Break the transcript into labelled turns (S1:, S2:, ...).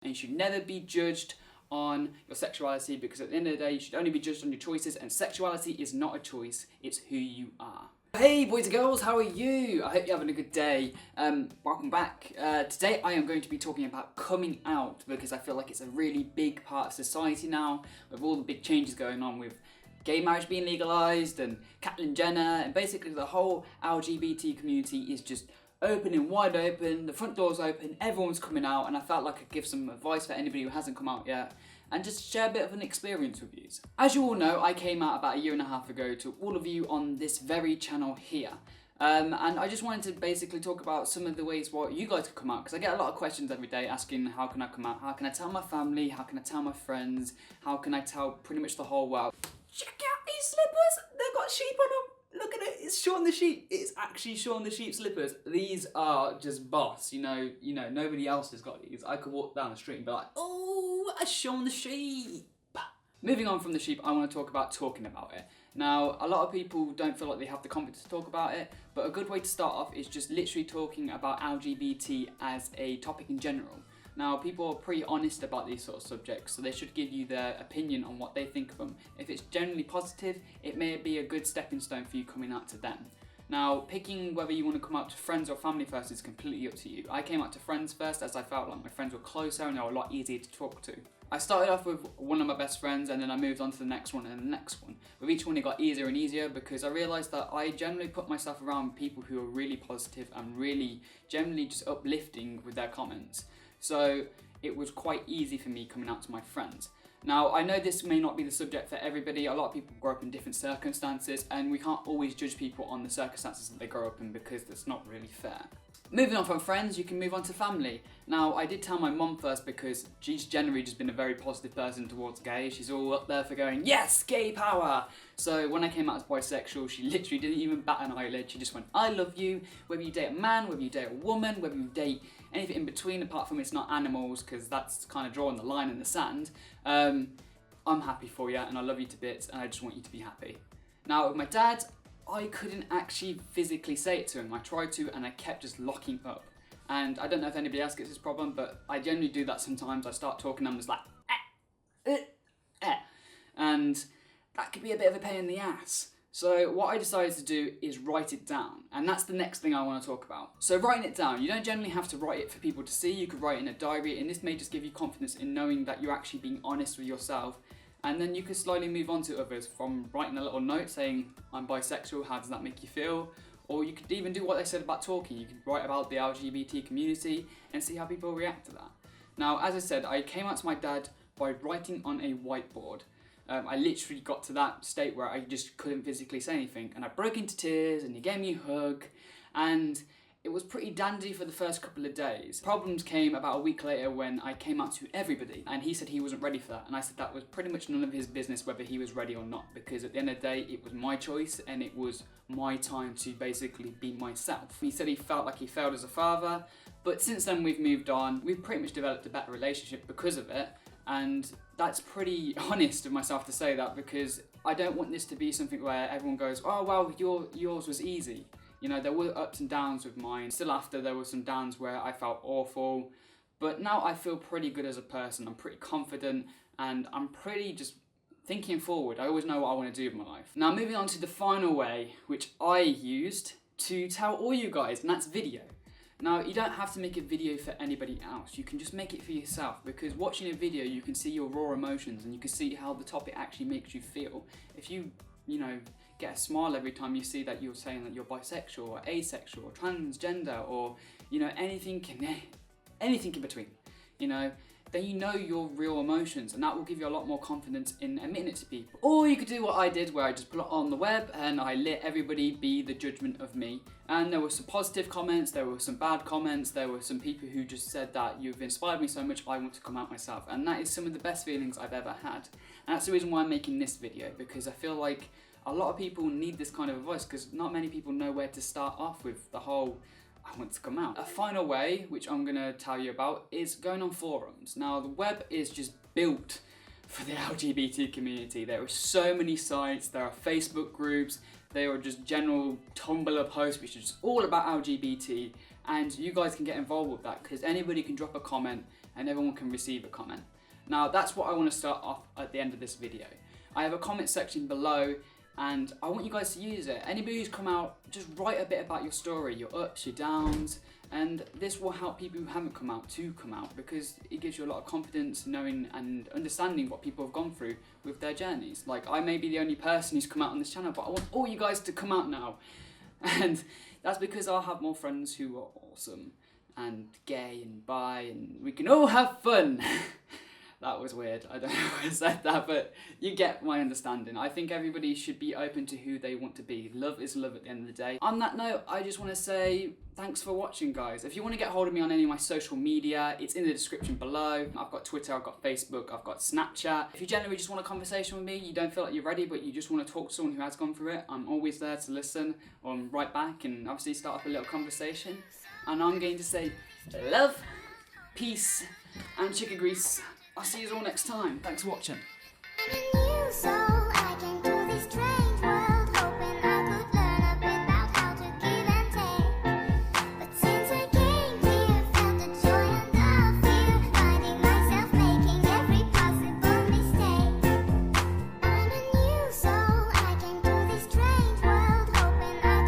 S1: and you should never be judged on your sexuality, because at the end of the day you should only be judged on your choices, and sexuality is not a choice, it's who you are. Hey boys and girls, how are you? I hope you're having a good day. Welcome back. Today I am going to be talking about coming out, because I feel like it's a really big part of society now, with all the big changes going on with gay marriage being legalised and Caitlyn Jenner, and basically the whole LGBT community is just open and wide open, the front door's open, everyone's coming out, and I felt like I'd give some advice for anybody who hasn't come out yet, and just share a bit of an experience with you. As you all know, I came out about a year and a half ago to all of you on this very channel here. And I just wanted to basically talk about some of the ways what you guys could come out, because I get a lot of questions every day asking how can I come out, how can I tell my family, how can I tell my friends, how can I tell pretty much the whole world. Check out these slippers, they've got sheep on them. Look at it, it's Shaun the Sheep. It's actually Shaun the Sheep slippers. These are just boss, you know, nobody else has got these. I could walk down the street and be like, oh, a Shaun the Sheep. Moving on from the sheep, I want to talk about talking about it. Now, a lot of people don't feel like they have the confidence to talk about it, but a good way to start off is just literally talking about LGBT as a topic in general. Now, people are pretty honest about these sort of subjects, so they should give you their opinion on what they think of them. If it's generally positive, it may be a good stepping stone for you coming out to them. Now, picking whether you want to come out to friends or family first is completely up to you. I came out to friends first, as I felt like my friends were closer and they were a lot easier to talk to. I started off with one of my best friends, and then I moved on to the next one and the next one. With each one it got easier and easier, because I realised that I generally put myself around people who are really positive and really generally just uplifting with their comments. So it was quite easy for me coming out to my friends. Now, I know this may not be the subject for everybody. A lot of people grow up in different circumstances, and we can't always judge people on the circumstances that they grow up in, because that's not really fair. Moving on from friends, you can move on to family. Now, I did tell my mum first, because she's generally just been a very positive person towards gays. She's all up there for going, yes, gay power! So when I came out as bisexual, she literally didn't even bat an eyelid. She just went, I love you, whether you date a man, whether you date a woman, whether you date anything in between, apart from it's not animals, because that's kind of drawing the line in the sand. I'm happy for you, and I love you to bits, and I just want you to be happy. Now, with my dad, I couldn't actually physically say it to him. I tried to, and I kept just locking up. And I don't know if anybody else gets this problem, but I generally do that sometimes. I start talking, I'm just like, and that could be a bit of a pain in the ass. So what I decided to do is write it down, and that's the next thing I want to talk about. So writing it down, you don't generally have to write it for people to see. You could write it in a diary, and this may just give you confidence in knowing that you're actually being honest with yourself. And then you could slowly move on to others, from writing a little note saying, I'm bisexual, how does that make you feel? Or you could even do what I said about talking. You could write about the LGBT community and see how people react to that. Now, as I said, I came out to my dad by writing on a whiteboard. I literally got to that state where I just couldn't physically say anything. And I broke into tears, and he gave me a hug, and it was pretty dandy for the first couple of days. Problems came about a week later when I came out to everybody, and he said he wasn't ready for that, and I said that was pretty much none of his business whether he was ready or not, because at the end of the day it was my choice and it was my time to basically be myself. He said he felt like he failed as a father, but since then we've moved on. We've pretty much developed a better relationship because of it, and that's pretty honest of myself to say that, because I don't want this to be something where everyone goes, oh well, yours was easy. You know, there were ups and downs with mine. Still after, there were some downs where I felt awful. But now I feel pretty good as a person. I'm pretty confident, and I'm pretty just thinking forward. I always know what I want to do with my life. Now, moving on to the final way, which I used to tell all you guys, and that's video. Now, you don't have to make a video for anybody else. You can just make it for yourself, because watching a video, you can see your raw emotions, and you can see how the topic actually makes you feel. If you get a smile every time you see that you're saying that you're bisexual or asexual or transgender, or anything in between, then you know your real emotions, and that will give you a lot more confidence in admitting it to people. Or you could do what I did, where I just put it on the web and I let everybody be the judgment of me. And there were some positive comments, there were some bad comments, there were some people who just said that you've inspired me so much, I want to come out myself. And that is some of the best feelings I've ever had. And that's the reason why I'm making this video, because I feel like a lot of people need this kind of advice, because not many people know where to start off with the whole I want to come out. A final way, which I'm going to tell you about, is going on forums. Now, the web is just built for the LGBT community. There are so many sites, there are Facebook groups, there are just general Tumblr posts which are just all about LGBT, and you guys can get involved with that, because anybody can drop a comment and everyone can receive a comment. Now that's what I want to start off at the end of this video. I have a comment section below and I want you guys to use it. Anybody who's come out, just write a bit about your story, your ups, your downs, and this will help people who haven't come out to come out, because it gives you a lot of confidence knowing and understanding what people have gone through with their journeys. Like, I may be the only person who's come out on this channel, but I want all you guys to come out now. And that's because I'll have more friends who are awesome and gay and bi, and we can all have fun. That was weird. I don't know why I said that, but you get my understanding. I think everybody should be open to who they want to be. Love is love at the end of the day. On that note, I just want to say thanks for watching, guys. If you want to get hold of me on any of my social media, it's in the description below. I've got Twitter, I've got Facebook, I've got Snapchat. If you generally just want a conversation with me, you don't feel like you're ready, but you just want to talk to someone who has gone through it, I'm always there to listen or write back and obviously start up a little conversation. And I'm going to say love, peace, and chicken grease. I'll see you all next time. Thanks for watching.